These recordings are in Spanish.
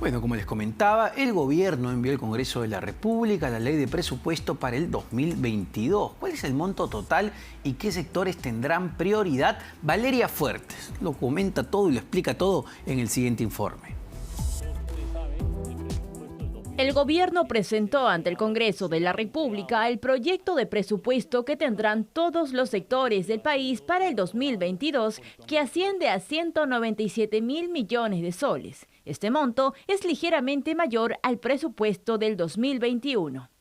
Bueno, como les comentaba, el gobierno envió al Congreso de la República la ley de presupuesto para el 2022. ¿Cuál es el monto total y qué sectores tendrán prioridad? Valeria Fuertes lo comenta todo y lo explica todo en el siguiente informe. El gobierno presentó ante el Congreso de la República el proyecto de presupuesto que tendrán todos los sectores del país para el 2022, que asciende a 197.000 millones de soles. Este monto es ligeramente mayor al presupuesto del 2021.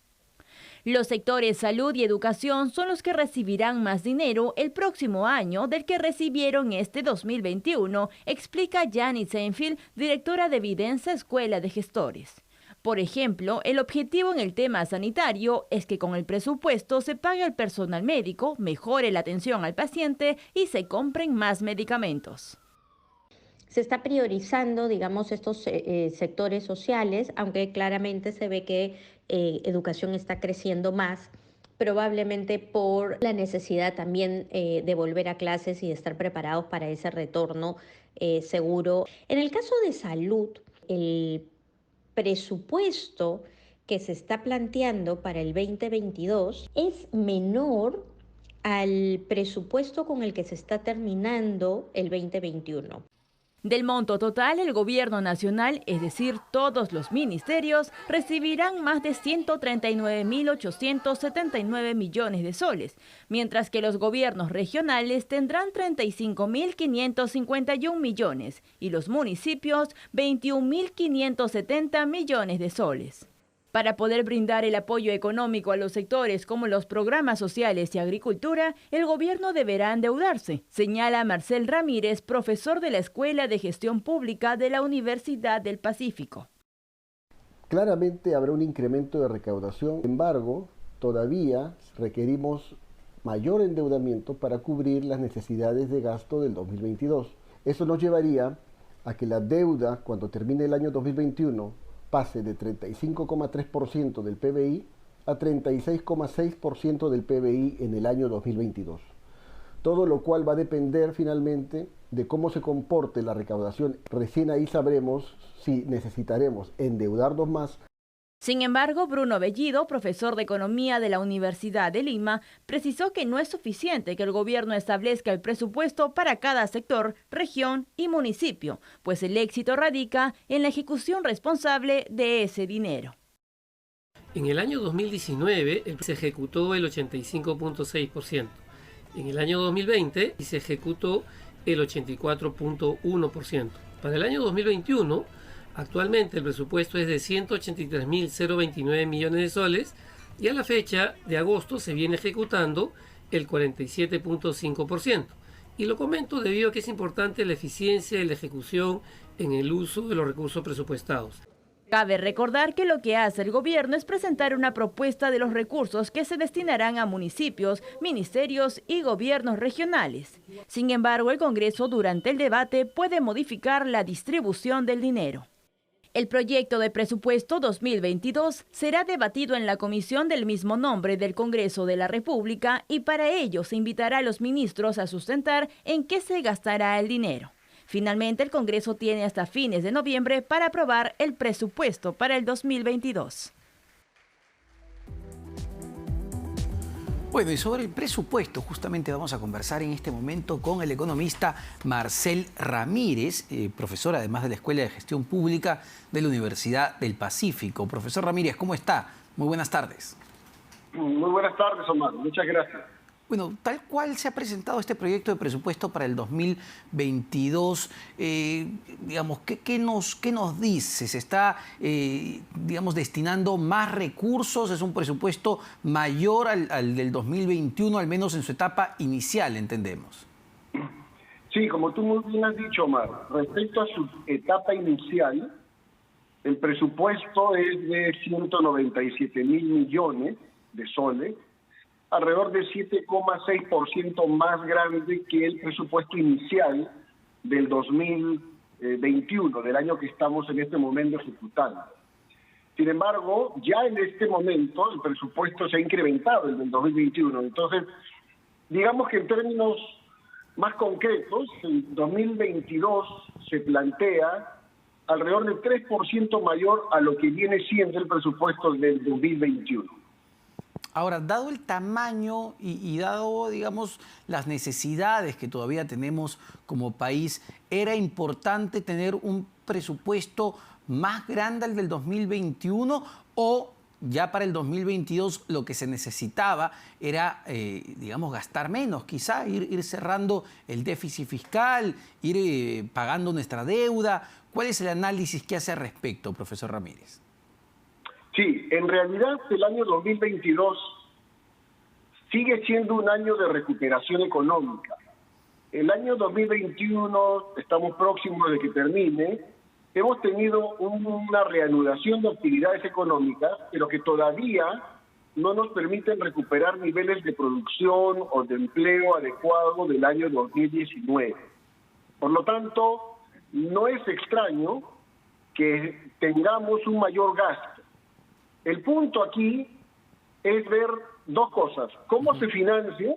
Los sectores salud y educación son los que recibirán más dinero el próximo año del que recibieron este 2021, explica Janet Seinfeld, directora de Videnza Escuela de Gestores. Por ejemplo, el objetivo en el tema sanitario es que con el presupuesto se pague al personal médico, mejore la atención al paciente y se compren más medicamentos. Se está priorizando, digamos, estos sectores sociales, aunque claramente se ve que educación está creciendo más, probablemente por la necesidad también de volver a clases y de estar preparados para ese retorno seguro. En el caso de salud, el presupuesto que se está planteando para el 2022 es menor al presupuesto con el que se está terminando el 2021. Del monto total, el gobierno nacional, es decir, todos los ministerios, recibirán más de 139.879 millones de soles, mientras que los gobiernos regionales tendrán 35.551 millones y los municipios 21.570 millones de soles. Para poder brindar el apoyo económico a los sectores como los programas sociales y agricultura, el gobierno deberá endeudarse, señala Marcel Ramírez, profesor de la Escuela de Gestión Pública de la Universidad del Pacífico. Claramente habrá un incremento de recaudación, sin embargo, todavía requerimos mayor endeudamiento para cubrir las necesidades de gasto del 2022. Eso nos llevaría a que la deuda, cuando termine el año 2021, pase de 35,3% del PBI a 36,6% del PBI en el año 2022. Todo lo cual va a depender finalmente de cómo se comporte la recaudación. Recién ahí sabremos si necesitaremos endeudarnos más. Sin embargo, Bruno Bellido, profesor de Economía de la Universidad de Lima, precisó que no es suficiente que el gobierno establezca el presupuesto para cada sector, región y municipio, pues el éxito radica en la ejecución responsable de ese dinero. En el año 2019 se ejecutó el 85,6%. En el año 2020 se ejecutó el 84,1%. Para el año 2021, actualmente el presupuesto es de 183.029 millones de soles y a la fecha de agosto se viene ejecutando el 47,5%. Y lo comento debido a que es importante la eficiencia y la ejecución en el uso de los recursos presupuestados. Cabe recordar que lo que hace el gobierno es presentar una propuesta de los recursos que se destinarán a municipios, ministerios y gobiernos regionales. Sin embargo, el Congreso durante el debate puede modificar la distribución del dinero. El proyecto de presupuesto 2022 será debatido en la comisión del mismo nombre del Congreso de la República y para ello se invitará a los ministros a sustentar en qué se gastará el dinero. Finalmente, el Congreso tiene hasta fines de noviembre para aprobar el presupuesto para el 2022. Bueno, y sobre el presupuesto justamente vamos a conversar en este momento con el economista Marcel Ramírez, profesor además de la Escuela de Gestión Pública de la Universidad del Pacífico. Profesor Ramírez, ¿cómo está? Muy buenas tardes. Muy buenas tardes, Omar. Muchas gracias. Bueno, tal cual se ha presentado este proyecto de presupuesto para el 2022, digamos, ¿qué nos dice? ¿Se está, digamos, destinando más recursos? ¿Es un presupuesto mayor al del 2021, al menos en su etapa inicial, entendemos? Sí, como tú muy bien has dicho, Omar, respecto a su etapa inicial, el presupuesto es de 197.000 millones de soles, alrededor de 7,6% más grande que el presupuesto inicial del 2021, del año que estamos en este momento ejecutando. Sin embargo, ya en este momento el presupuesto se ha incrementado el del 2021. Entonces, digamos que en términos más concretos, en 2022 se plantea alrededor del 3% mayor a lo que viene siendo el presupuesto del 2021. Ahora, dado el tamaño y dado, digamos, las necesidades que todavía tenemos como país, ¿era importante tener un presupuesto más grande al del 2021 o ya para el 2022 lo que se necesitaba era, digamos, gastar menos, quizá ir cerrando el déficit fiscal, ir pagando nuestra deuda? ¿Cuál es el análisis que hace al respecto, profesor Ramírez? Sí, en realidad el año 2022 sigue siendo un año de recuperación económica. El año 2021, estamos próximos de que termine, hemos tenido una reanudación de actividades económicas, pero que todavía no nos permiten recuperar niveles de producción o de empleo adecuado del año 2019. Por lo tanto, no es extraño que tengamos un mayor gasto. El punto aquí es ver dos cosas: cómo se financia,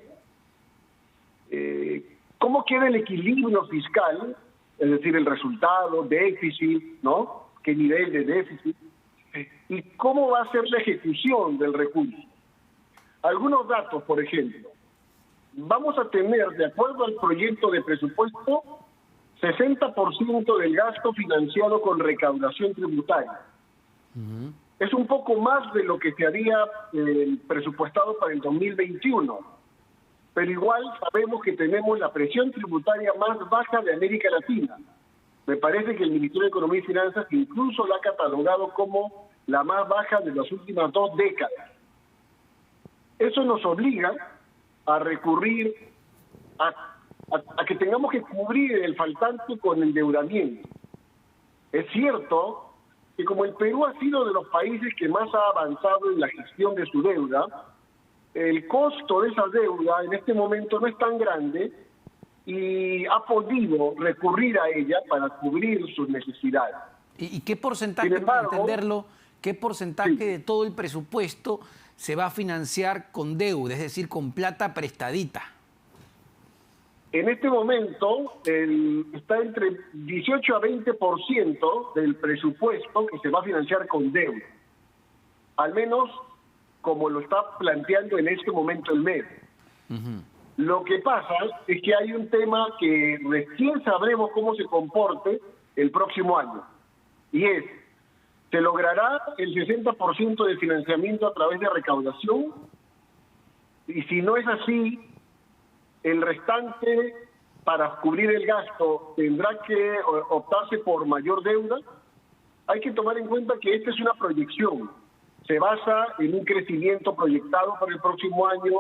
cómo queda el equilibrio fiscal, es decir, el resultado, déficit, ¿no? ¿Qué nivel de déficit? Y cómo va a ser la ejecución del recurso. Algunos datos, por ejemplo. Vamos a tener, de acuerdo al proyecto de presupuesto, 60% del gasto financiado con recaudación tributaria. Es un poco más de lo que se había presupuestado para el 2021. Pero igual sabemos que tenemos la presión tributaria más baja de América Latina. Me parece que el Ministerio de Economía y Finanzas incluso la ha catalogado como la más baja de las últimas 2 décadas. Eso nos obliga a recurrir a que tengamos que cubrir el faltante con endeudamiento. Es cierto que como el Perú ha sido de los países que más ha avanzado en la gestión de su deuda, el costo de esa deuda en este momento no es tan grande y ha podido recurrir a ella para cubrir sus necesidades. ¿Y qué porcentaje, Sin embargo, para entenderlo, qué porcentaje sí, de todo el presupuesto se va a financiar con deuda, es decir, con plata prestadita? En este momento está entre 18 a 20% del presupuesto que se va a financiar con deuda. Al menos como lo está planteando en este momento el MED. Lo que pasa es que hay un tema que recién sabremos cómo se comporte el próximo año. Y es, ¿se logrará el 60% de financiamiento a través de recaudación? Y si no es así, el restante para cubrir el gasto tendrá que optarse por mayor deuda. Hay que tomar en cuenta que esta es una proyección. Se basa en un crecimiento proyectado para el próximo año,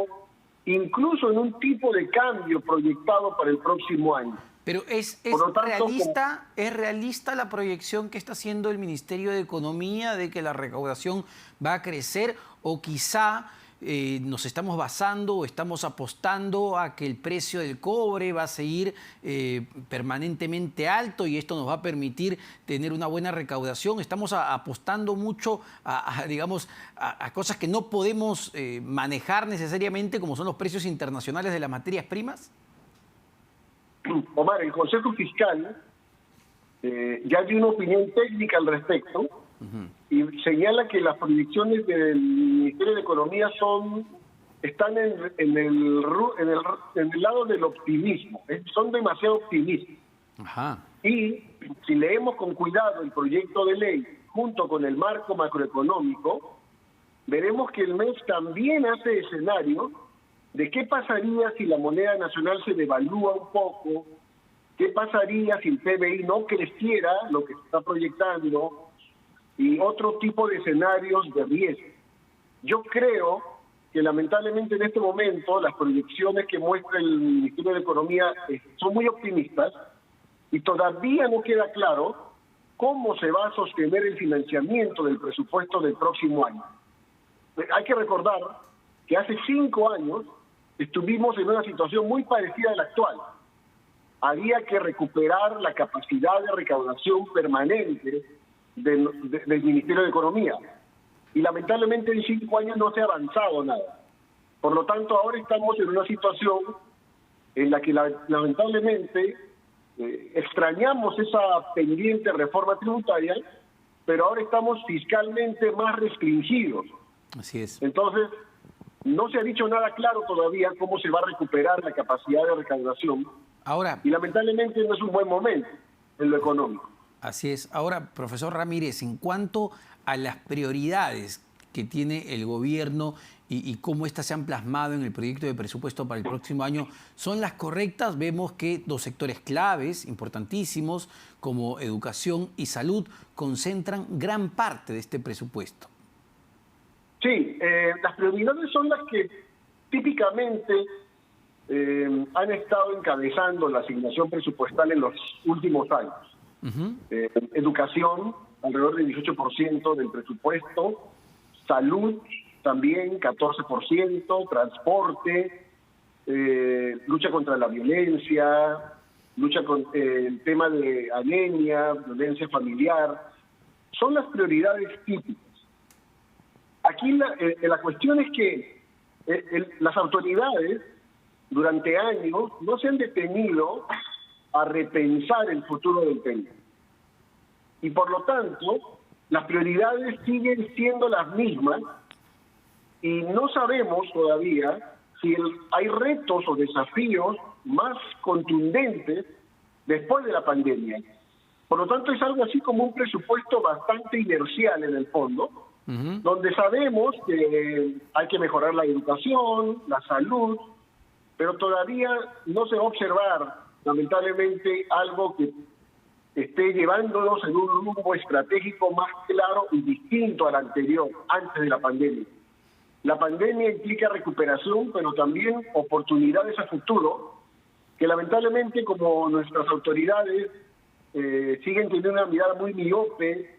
incluso en un tipo de cambio proyectado para el próximo año. Pero ¿es realista la proyección que está haciendo el Ministerio de Economía de que la recaudación va a crecer, o quizá nos estamos basando o estamos apostando a que el precio del cobre va a seguir permanentemente alto y esto nos va a permitir tener una buena recaudación? ¿Estamos apostando mucho digamos, a cosas que no podemos manejar necesariamente, como son los precios internacionales de las materias primas? Omar, el Consejo Fiscal ya dio una opinión técnica al respecto y señala que las proyecciones del Ministerio de Economía están en el lado del optimismo, son demasiado optimistas. Y si leemos con cuidado el proyecto de ley junto con el marco macroeconómico, veremos que el MES también hace escenario de qué pasaría si la moneda nacional se devalúa un poco, qué pasaría si el PBI no creciera, lo que se está proyectando, y otro tipo de escenarios de riesgo. Yo creo que lamentablemente en este momento las proyecciones que muestra el Ministerio de Economía son muy optimistas y todavía no queda claro cómo se va a sostener el financiamiento del presupuesto del próximo año. Hay que recordar que hace 5 años estuvimos en una situación muy parecida a la actual. Había que recuperar la capacidad de recaudación permanente del Ministerio de Economía. Y lamentablemente en 5 años no se ha avanzado nada. Por lo tanto, ahora estamos en una situación en la que lamentablemente extrañamos esa pendiente reforma tributaria, pero ahora estamos fiscalmente más restringidos. Así es. Entonces, no se ha dicho nada claro todavía cómo se va a recuperar la capacidad de recaudación. Ahora, Y lamentablemente no es un buen momento en lo económico. así es. Ahora, profesor Ramírez, en cuanto a las prioridades que tiene el gobierno y cómo éstas se han plasmado en el proyecto de presupuesto para el próximo año, ¿son las correctas? Vemos que dos sectores claves, importantísimos, como educación y salud, concentran gran parte de este presupuesto. Sí, las prioridades son las que típicamente han estado encabezando la asignación presupuestal en los últimos años. Educación, alrededor del 18% del presupuesto, salud también 14%, transporte, lucha contra la violencia, lucha con el tema de anemia, violencia familiar, son las prioridades típicas. Aquí la cuestión es que las autoridades durante años no se han detenido a repensar el futuro del país. Y por lo tanto, las prioridades siguen siendo las mismas y no sabemos todavía si hay retos o desafíos más contundentes después de la pandemia. Por lo tanto, es algo así como un presupuesto bastante inercial en el fondo, donde sabemos que hay que mejorar la educación, la salud, pero todavía no se va a observar, lamentablemente, algo que esté llevándonos en un rumbo estratégico más claro y distinto al anterior, antes de la pandemia. La pandemia implica recuperación, pero también oportunidades a futuro, que lamentablemente, como nuestras autoridades siguen teniendo una mirada muy miope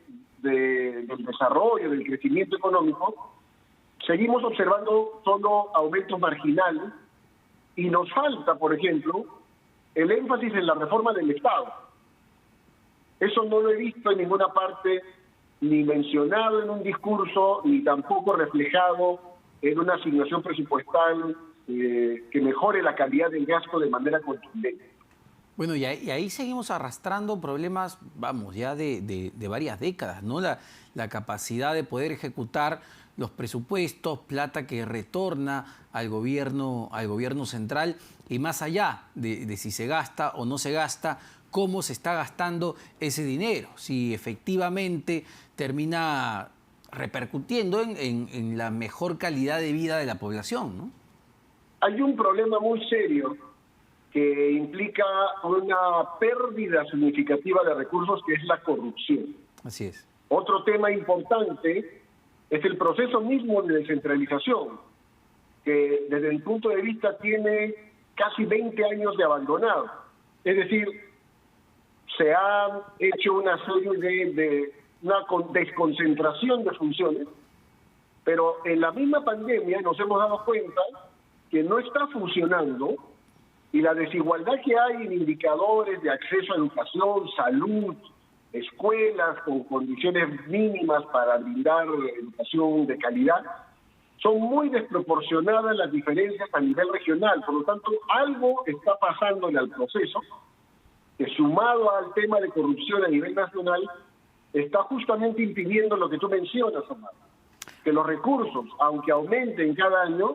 del desarrollo, del crecimiento económico, seguimos observando solo aumentos marginales y nos falta, por ejemplo, el énfasis en la reforma del Estado. Eso no lo he visto en ninguna parte, ni mencionado en un discurso, ni tampoco reflejado en una asignación presupuestal que mejore la calidad del gasto de manera contundente. Bueno, y ahí seguimos arrastrando problemas, vamos, ya de varias décadas, ¿no? La capacidad de poder ejecutar los presupuestos, plata que retorna al gobierno central, y más allá de si se gasta o no se gasta, cómo se está gastando ese dinero, si efectivamente termina repercutiendo en la mejor calidad de vida de la población, ¿no? Hay un problema muy serio que implica una pérdida significativa de recursos, que es la corrupción. Así es. Otro tema importante es el proceso mismo de descentralización, que desde mi punto de vista tiene casi 20 años de abandonado. Es decir, se ha hecho una serie de una desconcentración de funciones, pero en la misma pandemia nos hemos dado cuenta que no está funcionando, y la desigualdad que hay en indicadores de acceso a educación, salud, escuelas con condiciones mínimas para brindar educación de calidad, son muy desproporcionadas las diferencias a nivel regional. Por lo tanto, algo está pasando en el proceso que, sumado al tema de corrupción a nivel nacional, está justamente impidiendo lo que tú mencionas, Omar, que los recursos, aunque aumenten cada año,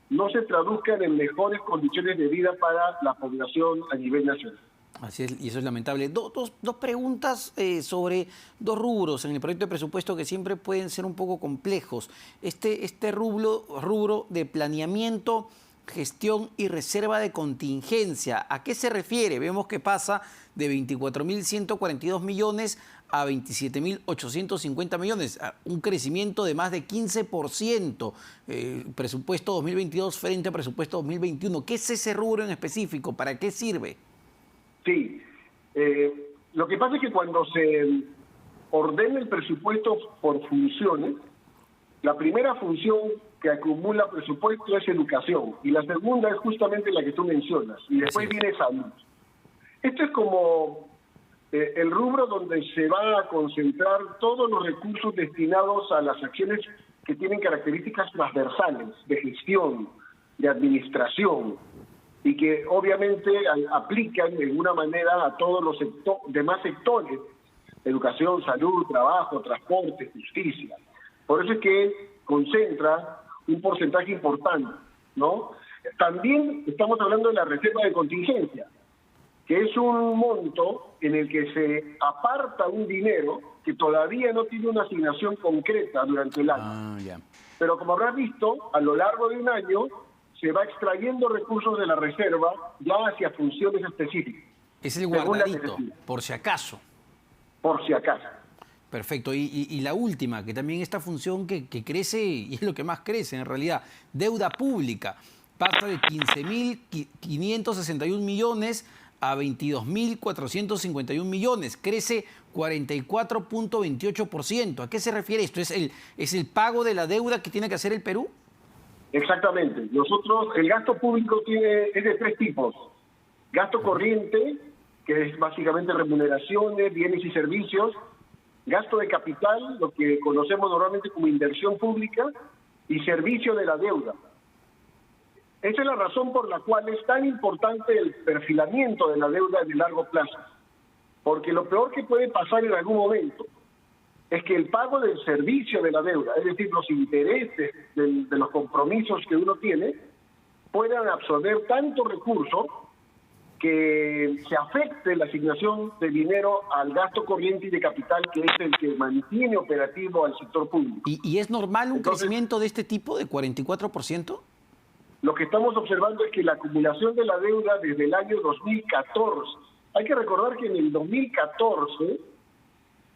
no se traduzcan en mejores condiciones de vida para la población a nivel nacional. Así es, y eso es lamentable. Dos preguntas sobre dos rubros en el proyecto de presupuesto que siempre pueden ser un poco complejos. Este rubro de planeamiento, gestión y reserva de contingencia, ¿a qué se refiere? Vemos que pasa de 24.142 millones a 27.850 millones, un crecimiento de más de 15%, presupuesto 2022 frente a presupuesto 2021. ¿Qué es ese rubro en específico? ¿Para qué sirve? Sí, lo que pasa es que cuando se ordena el presupuesto por funciones, la primera función que acumula presupuesto es educación, y la segunda es justamente la que tú mencionas, y después viene salud. Esto es como el rubro donde se va a concentrar todos los recursos destinados a las acciones que tienen características transversales, de gestión, de administración. y que obviamente aplican de alguna manera a todos los demás sectores: educación, salud, trabajo, transporte, justicia. Por eso es que concentra un porcentaje importante, ¿no? También estamos hablando de la reserva de contingencia, que es un monto en el que se aparta un dinero que todavía no tiene una asignación concreta durante el año. Pero como habrás visto, a lo largo de un año se va extrayendo recursos de la reserva ya hacia funciones específicas. Es el guardadito, por si acaso. Por si acaso. Perfecto. Y la última, que también esta función que crece, y es lo que más crece en realidad, deuda pública. Pasa de 15.561 millones a 22.451 millones. Crece 44.28%. ¿A qué se refiere esto? ¿Es el pago de la deuda que tiene que hacer el Perú? Exactamente. Nosotros, el gasto público es de tres tipos. Gasto corriente, que es básicamente remuneraciones, bienes y servicios. Gasto de capital, lo que conocemos normalmente como inversión pública, y servicio de la deuda. Esa es la razón por la cual es tan importante el perfilamiento de la deuda de largo plazo. Porque lo peor que puede pasar en algún momento es que el pago del servicio de la deuda, es decir, los intereses de los compromisos que uno tiene, puedan absorber tanto recurso que se afecte la asignación de dinero al gasto corriente y de capital, que es el que mantiene operativo al sector público. ¿Y es normal un crecimiento de este tipo, de 44%? Lo que estamos observando es que la acumulación de la deuda desde el año 2014, hay que recordar que en el 2014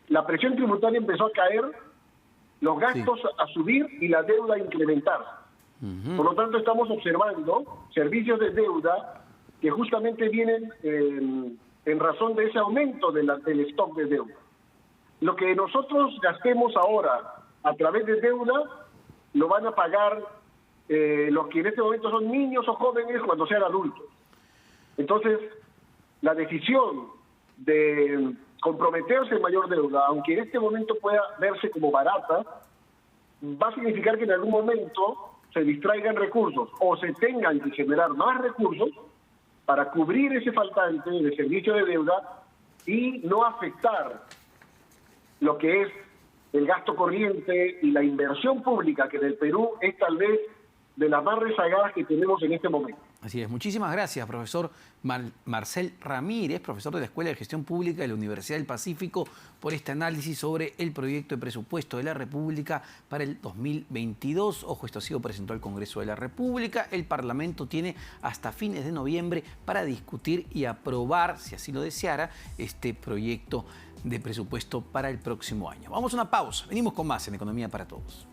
la presión tributaria empezó a caer, los gastos a subir y la deuda a incrementarse. Por lo tanto, estamos observando servicios de deuda que justamente vienen en razón de ese aumento del stock de deuda. Lo que nosotros gastemos ahora a través de deuda lo van a pagar los que en este momento son niños o jóvenes cuando sean adultos. Entonces, la decisión de comprometerse en mayor deuda, aunque en este momento pueda verse como barata, va a significar que en algún momento se distraigan recursos o se tengan que generar más recursos para cubrir ese faltante de servicio de deuda y no afectar lo que es el gasto corriente y la inversión pública, que en el Perú es tal vez de las más rezagadas que tenemos en este momento. Así es. Muchísimas gracias, profesor Marcel Ramírez, profesor de la Escuela de Gestión Pública de la Universidad del Pacífico, por este análisis sobre el proyecto de presupuesto de la República para el 2022. Ojo, esto ha sido presentado al Congreso de la República. El Parlamento tiene hasta fines de noviembre para discutir y aprobar, si así lo deseara, este proyecto de presupuesto para el próximo año. Vamos a una pausa. Venimos con más en Economía para Todos.